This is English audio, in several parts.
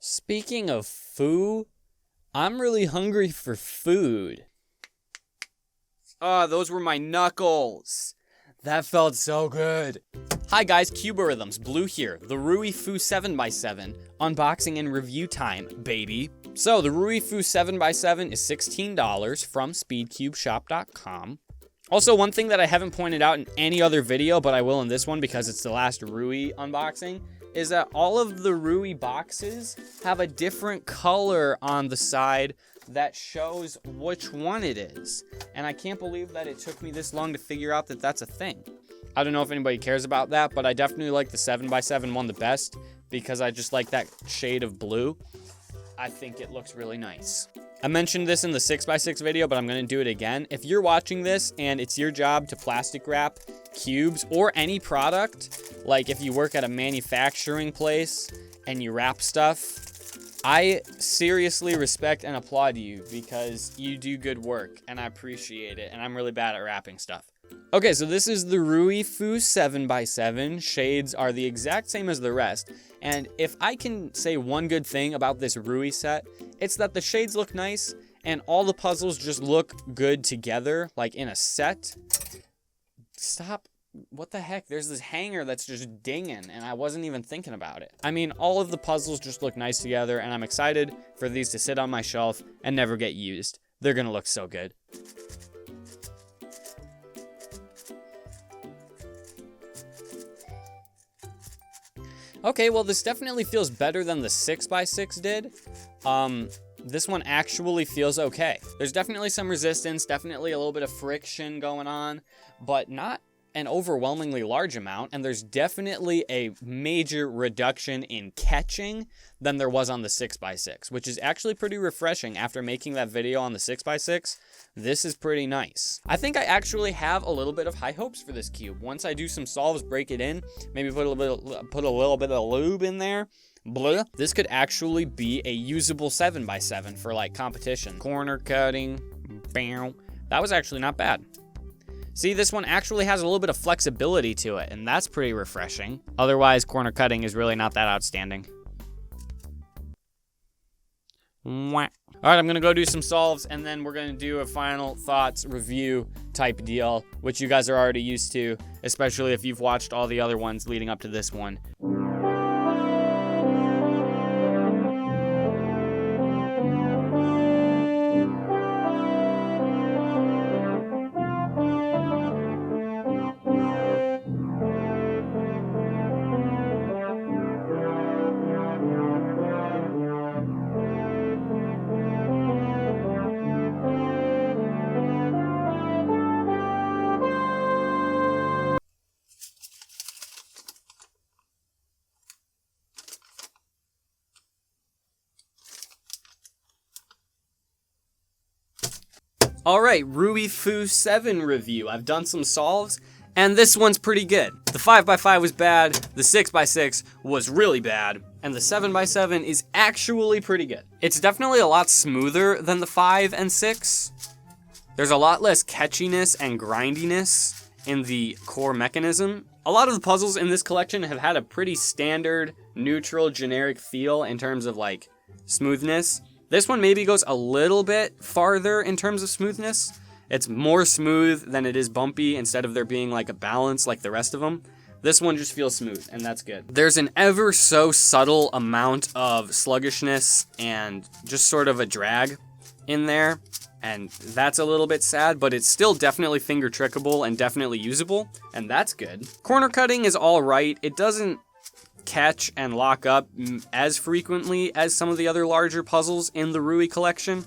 Speaking of foo, I'm really hungry for food. Those were my knuckles. That felt so good. Hi guys, Cubeorithms, here, the RuiFu 7x7, unboxing and review time, baby. So the RuiFu 7x7 is $16 from SpeedCubeShop.com. Also, one thing that I haven't pointed out in any other video, but I will in this one because it's the last Rui unboxing, is that all of the Rui boxes have a different color on the side that shows which one it is. And I can't believe that it took me this long to figure out that that's a thing. I don't know if anybody cares about that, but I definitely like the 7x7 one the best because I just like that shade of blue. I think it looks really nice. I mentioned this in the 6x6 video, but I'm gonna do it again. If you're watching this and it's your job to plastic wrap cubes or any product, like if you work at a manufacturing place and you wrap stuff, I seriously respect and applaud you because you do good work and I appreciate it, and I'm really bad at wrapping stuff. Okay, so this is the RuiFu 7x7. Shades are the exact same as the rest, and if I can say one good thing about this Rui set, it's that the shades look nice and all the puzzles just look good together, like in a set. Stop. What the heck? There's this hanger that's just dinging, and I wasn't even thinking about it. I mean, all of the puzzles just look nice together, and I'm excited for these to sit on my shelf and never get used. They're gonna look so good. Okay, well, this definitely feels better than the 6x6 did. This one actually feels okay. There's definitely some resistance, definitely a little bit of friction going on, but not an overwhelmingly large amount, and there's definitely a major reduction in catching than there was on the 6x6, which is actually pretty refreshing. After making that video on the 6x6, this is pretty nice. I think I actually have a little bit of high hopes for this cube. Once I do some solves, break it in, maybe put a little bit of lube in there, blah, this could actually be a usable 7x7 for like competition. Corner cutting, bam. That was actually not bad. See, this one actually has a little bit of flexibility to it, and that's pretty refreshing. Otherwise, corner cutting is really not that outstanding. All right, I'm gonna go do some solves, and then we're gonna do a final thoughts review type deal, which you guys are already used to, especially if you've watched all the other ones leading up to this one. Alright, RuiFu 7 review. I've done some solves, and this one's pretty good. The 5x5 was bad, the 6x6 was really bad, and the 7x7 is actually pretty good. It's definitely a lot smoother than the 5 and 6. There's a lot less catchiness and grindiness in the core mechanism. A lot of the puzzles in this collection have had a pretty standard, neutral, generic feel in terms of like smoothness. This one maybe goes a little bit farther in terms of smoothness. It's more smooth than it is bumpy instead of there being like a balance like the rest of them. This one just feels smooth, and that's good. There's an ever so subtle amount of sluggishness and just sort of a drag in there, and that's a little bit sad, but it's still definitely finger trickable and definitely usable, and that's good. Corner cutting is all right. It doesn't catch and lock up as frequently as some of the other larger puzzles in the Rui collection,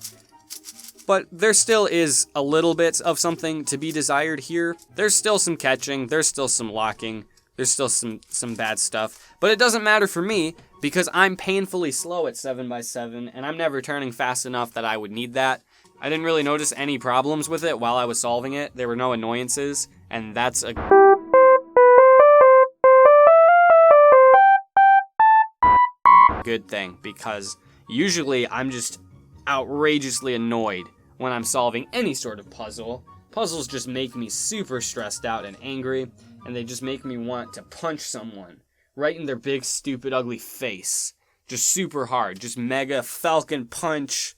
but there still is a little bit of something to be desired here. There's still some catching, there's still some locking, there's still some bad stuff, but it doesn't matter for me because I'm painfully slow at 7x7 and I'm never turning fast enough that I would need that. I didn't really notice any problems with it while I was solving it. There were no annoyances, and that's a good thing, because usually I'm just outrageously annoyed when I'm solving any sort of puzzle. Puzzles just make me super stressed out and angry, and they just make me want to punch someone right in their big, stupid, ugly face. just super hard, just mega Falcon punch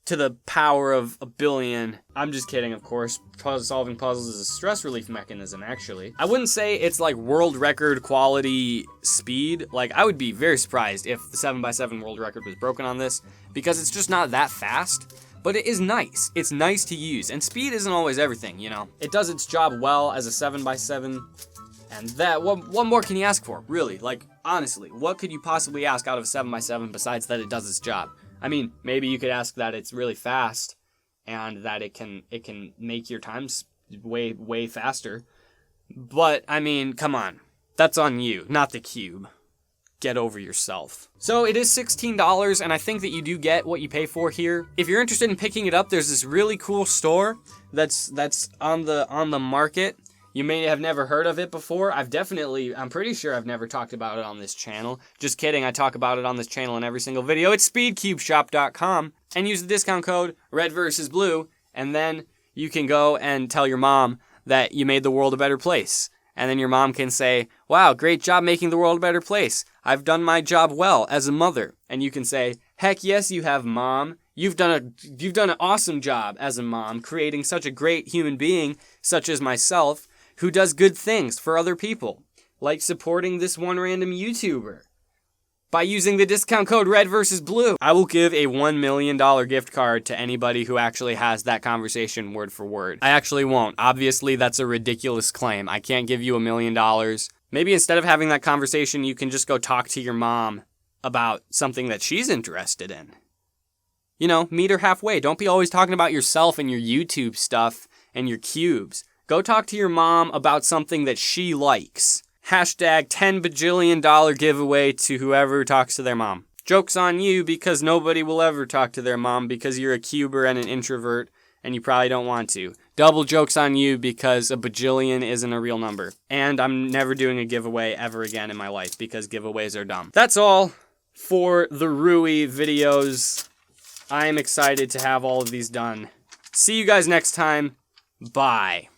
to the power of a billion. I'm just kidding, of course. Solving puzzles is a stress relief mechanism, actually. I wouldn't say it's like world record quality speed. Like, I would be very surprised if the 7x7 world record was broken on this, because it's just not that fast. But it is nice. It's nice to use, and speed isn't always everything, you know. It does its job well as a 7x7, and that, what more can you ask for, really? Like, honestly, what could you possibly ask out of a 7x7 besides that it does its job? I mean, maybe you could ask that it's really fast, and that it can make your times way faster. But, I mean, come on. That's on you, not the cube. Get over yourself. So it is $16, and I think that you do get what you pay for here. If you're interested in picking it up, there's this really cool store that's on the market. You may have never heard of it before. I'm pretty sure I've never talked about it on this channel. Just kidding, I talk about it on this channel in every single video. It's SpeedCubeShop.com, and use the discount code REDVSBLUE, and then you can go and tell your mom that you made the world a better place. And then your mom can say, wow, great job making the world a better place. I've done my job well as a mother. And you can say, heck yes you have, Mom. You've done an awesome job as a mom, creating such a great human being, such as myself, who does good things for other people, like supporting this one random YouTuber by using the discount code REDVSBLUE. I will give a $1 million gift card to anybody who actually has that conversation word for word. I actually won't. Obviously, that's a ridiculous claim. I can't give you $1 million. Maybe instead of having that conversation, you can just go talk to your mom about something that she's interested in. You know, meet her halfway. Don't be always talking about yourself and your YouTube stuff and your cubes. Go talk to your mom about something that she likes. Hashtag $10 bajillion giveaway to whoever talks to their mom. Joke's on you, because nobody will ever talk to their mom because you're a cuber and an introvert and you probably don't want to. Double joke's on you because a bajillion isn't a real number. And I'm never doing a giveaway ever again in my life because giveaways are dumb. That's all for the Rui videos. I am excited to have all of these done. See you guys next time. Bye.